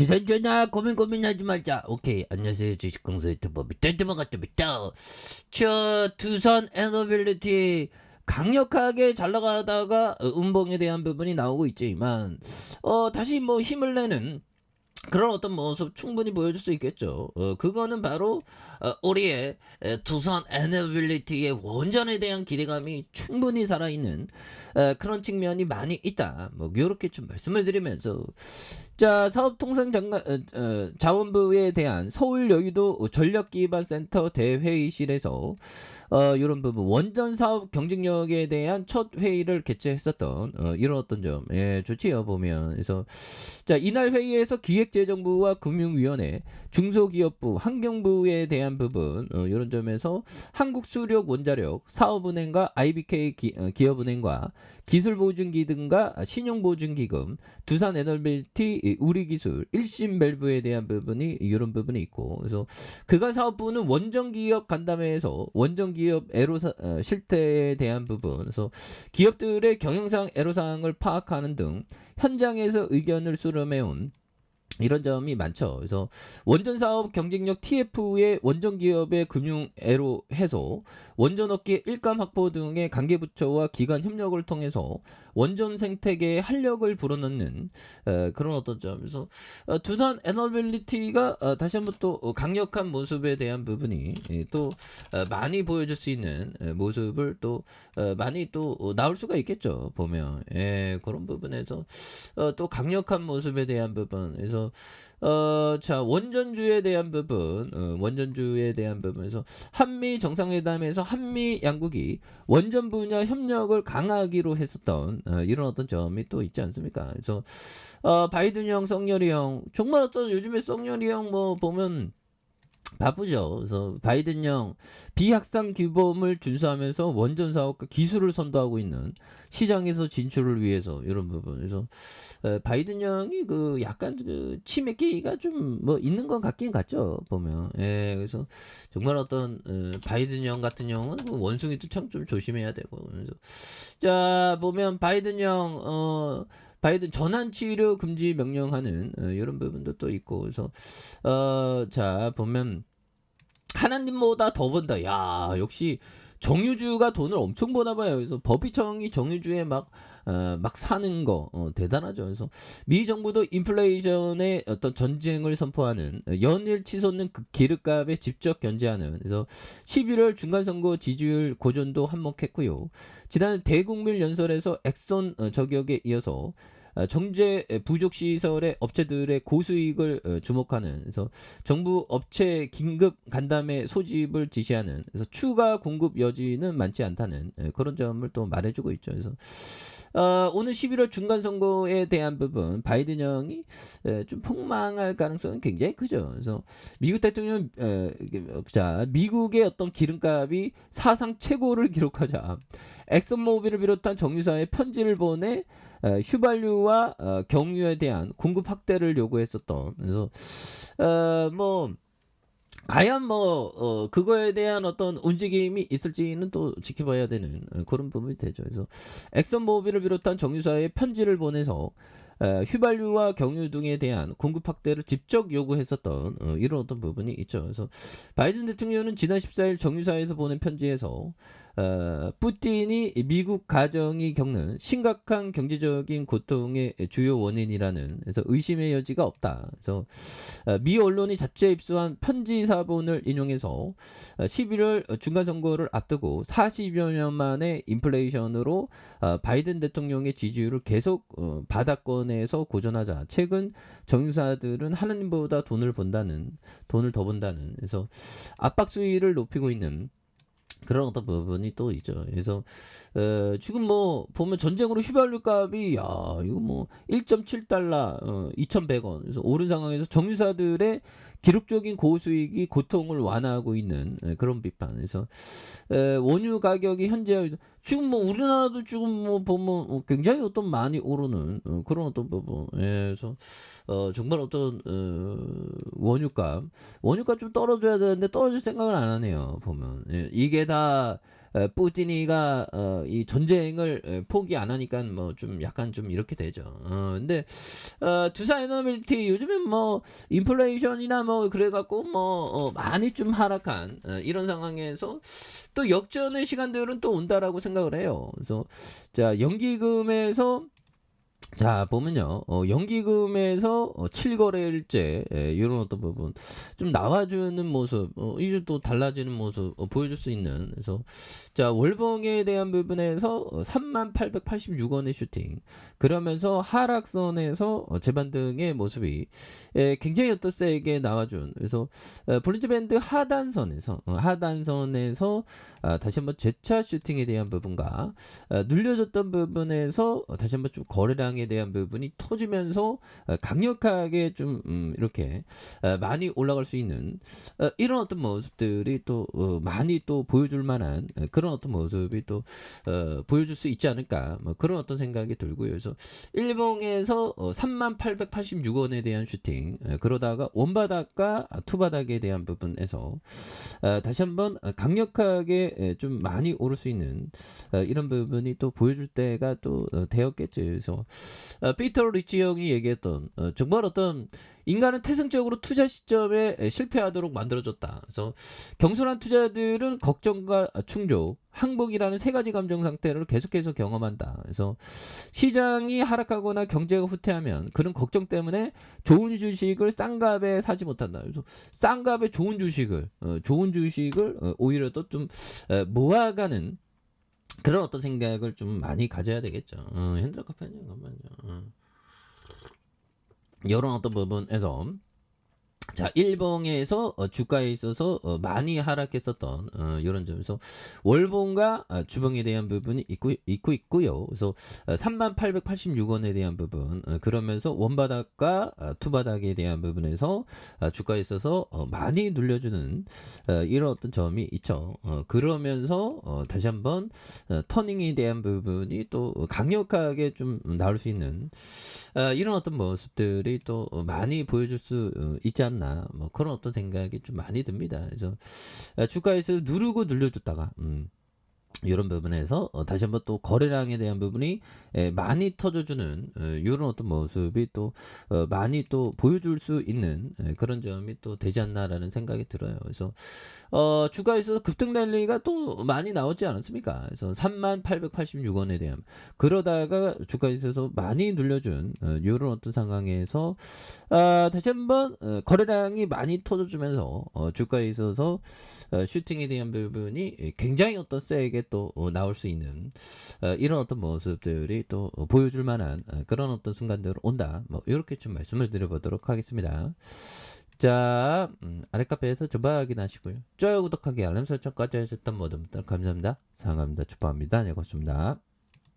주산 전화 고민하지 말자. 오케이. 안녕하세요. 주식공사 유튜버 밑에 먹었습니다. 두산 에너빌리티 강력하게 잘 나가다가 음봉에 대한 부분이 나오고 있지만 다시 뭐 힘을 내는 그런 어떤 모습 충분히 보여줄 수 있겠죠. 그거는 바로 우리의 두산 에너빌리티의 원전에 대한 기대감이 충분히 살아있는 그런 측면이 많이 있다. 뭐 이렇게 좀 말씀을 드리면서 자, 자원부에 대한 서울 여의도 전력기반센터 대회의실에서 이런 부분 원전 사업 경쟁력에 대한 첫 회의를 개최했었던 이런 어떤 점 좋지요 보면. 그래서 자, 이날 회의에서 기획재정부와 금융위원회, 중소기업부, 환경부에 대한 부분 이런 점에서 한국수력원자력, 사업은행과 IBK 기업은행과 기술보증기 등과 신용보증기금, 두산에너빌티, 우리기술, 일신밸브에 대한 부분이 이런 부분이 있고, 그래서 그간사업부는 원전기업 간담회에서 원전기업 실태에 대한 부분, 그래서 기업들의 경영상 애로사항을 파악하는 등 현장에서 의견을 수렴해온 이런 점이 많죠. 그래서 원전 사업 경쟁력 TF의 원전 기업의 금융 애로 해소, 원전업계 일감 확보 등의 관계 부처와 기관 협력을 통해서 원전 생태계에 활력을 불어넣는 그런 어떤 점에서 두산 에너빌리티가 다시 한번 또 강력한 모습에 대한 부분이 또 많이 보여줄 수 있는 모습을 또 많이 또 나올 수가 있겠죠. 보면 그런 부분에서 또 강력한 모습에 대한 부분. 그래서 자, 원전주에 대한 부분, 원전주에 대한 부분에서 한미 정상회담에서 한미 양국이 원전 분야 협력을 강화하기로 했었던 이런 어떤 점이 또 있지 않습니까? 그래서 바이든 형, 썩렬이 형, 정말 어떤 요즘에 썩렬이 형 뭐 보면 바쁘죠. 그래서 바이든 형 비확산 규범을 준수하면서 원전 사업과 기술을 선도하고 있는 시장에서 진출을 위해서 이런 부분. 그래서 바이든 형이 그 약간 그 치맥기가 좀 뭐 있는 것 같긴 같죠. 보면. 그래서 정말 어떤 바이든 형 같은 경우는 그 원숭이도 참 좀 조심해야 되고. 그래서 자, 보면 바이든 형 바이든 전환 치료 금지 명령하는 이런 부분도 또 있고. 그래서 자, 보면 하나님보다 더 번다. 야, 역시 정유주가 돈을 엄청 버나 봐요. 그래서 법이청이 정유주에 막 사는 거 대단하죠. 그래서 미 정부도 인플레이션의 어떤 전쟁을 선포하는 연일 치솟는 그 기름값에 직접 견제하는. 그래서 11월 중간선거 지지율 고전도 한몫했고요. 지난 대국민 연설에서 엑선 저격에 이어서 정제 부족 시설의 업체들의 고수익을 주목하는. 그래서 정부 업체 긴급 간담회 소집을 지시하는. 그래서 추가 공급 여지는 많지 않다는 그런 점을 또 말해주고 있죠. 그래서 오늘 11월 중간 선거에 대한 부분 바이든 형이 좀 폭망할 가능성은 굉장히 크죠. 그래서 미국 대통령 자, 미국의 어떤 기름값이 사상 최고를 기록하자 엑슨모빌을 비롯한 정유사에 편지를 보내 휘발유와 경유에 대한 공급 확대를 요구했었던. 그래서 뭐 과연 뭐 그거에 대한 어떤 움직임이 있을지는 또 지켜봐야 되는 그런 부분이 되죠. 그래서 엑슨모빌을 비롯한 정유사에 편지를 보내서 휘발유와 경유 등에 대한 공급 확대를 직접 요구했었던 이런 어떤 부분이 있죠. 그래서 바이든 대통령은 지난 14일 정유사에서 보낸 편지에서 푸틴이 미국 가정이 겪는 심각한 경제적인 고통의 주요 원인이라는, 그래서 의심의 여지가 없다. 그래서 미 언론이 자체 입수한 편지 사본을 인용해서 11월 중간 선거를 앞두고 40여 년 만에 인플레이션으로 바이든 대통령의 지지율을 계속 바닥권에서 고전하자 최근 정유사들은 하나님보다 돈을 더 번다는, 그래서 압박 수위를 높이고 있는 그런 어떤 부분이 또 있죠. 그래서 지금 뭐 보면 전쟁으로 휘발유 값이 야, 이거 뭐 1.7달러 2,100원 그래서 오른 상황에서 정유사들의 기록적인 고수익이 고통을 완화하고 있는 그런 비판. 그래서 원유 가격이 현재 지금 뭐 우리나라도 지금 뭐 보면 굉장히 어떤 많이 오르는 그런 어떤 부분. 그래서 정말 어떤 원유값 좀 떨어져야 되는데 떨어질 생각을 안 하네요. 보면 이게 다 뿌티니가 이 전쟁을 포기 안 하니까 뭐 좀 약간 좀 이렇게 되죠. 근데 두사이너빌티 요즘엔 뭐 인플레이션이나 뭐 그래 갖고 뭐 많이 좀 하락한 이런 상황에서 또 역전의 시간들은 또 온다라고 생각을 해요. 그래서 자 연기금에서 자 보면요. 연기금에서 7거래일째 요런 어떤 부분 좀 나와주는 모습 이제 또 달라지는 모습 보여줄 수 있는 그래서 자 월봉에 대한 부분에서 3886원의 슈팅 그러면서 하락선에서 재반등의 모습이 굉장히 어떤 세게 나와준 그래서 볼린저 밴드 하단선에서 다시 한번 재차 슈팅에 대한 부분과 눌려졌던 부분에서 다시 한번 좀 거래량에 대한 부분이 터지면서 강력하게 좀 이렇게 많이 올라갈 수 있는 이런 어떤 모습들이 또 많이 또 보여줄 만한 그런 어떤 모습이 또 보여줄 수 있지 않을까 뭐 그런 어떤 생각이 들고요. 그래서 일봉에서 3886원에 대한 슈팅 그러다가 원바닥과 투바닥에 대한 부분에서 다시 한번 강력하게 좀 많이 오를 수 있는 이런 부분이 또 보여줄 때가 또 되었겠죠. 그래서 피터 리치 형이 얘기했던 정말 어떤 인간은 태생적으로 투자 시점에 실패하도록 만들어졌다. 그래서 경솔한 투자들은 걱정과 충족, 항복이라는 세 가지 감정 상태를 계속해서 경험한다. 그래서 시장이 하락하거나 경제가 후퇴하면 그런 걱정 때문에 좋은 주식을 싼 값에 사지 못한다. 그래서 싼 값에 좋은 주식을 오히려 또 좀 모아가는 그런 어떤 생각을 좀 많이 가져야 되겠죠. 핸드라 카페는 잠깐만요. 이런 어떤 부분에서 자, 일봉에서 주가에 있어서 많이 하락했었던 이런 점에서 월봉과 주봉에 대한 부분이 있고요. 그래서 3886원에 대한 부분 그러면서 원바닥과 투바닥에 대한 부분에서 주가에 있어서 많이 눌려주는 이런 어떤 점이 있죠. 그러면서 다시 한번 터닝에 대한 부분이 또 강력하게 좀 나올 수 있는 이런 어떤 모습들이 또 많이 보여줄 수 있지 않나 뭐 그런 어떤 생각이 좀 많이 듭니다. 그래서 주가에서 누르고 눌려줬다가 이런 부분에서 다시 한번 또 거래량에 대한 부분이 많이 터져주는 이런 어떤 모습이 또 많이 또 보여줄 수 있는 그런 점이 또 되지 않나라는 생각이 들어요. 그래서 주가에서 급등 랠리가 또 많이 나오지 않았습니까? 그래서 3886원에 대한 그러다가 주가에 있어서 많이 눌려준 이런 어떤 상황에서 다시 한번 거래량이 많이 터져주면서 주가에 있어서 슈팅에 대한 부분이 굉장히 어떤 세게 또 나올 수 있는 이런 어떤 모습들이 또 보여줄 만한 그런 어떤 순간들 온다. 뭐 이렇게 좀 말씀을 드려보도록 하겠습니다. 자, 아래 카페에서 조바 확인하시고요. 좋아요, 구독하기, 알람 설정까지 하셨던 모든 분들 감사합니다. 사랑합니다. 축복합니다. 네, 고맙습니다.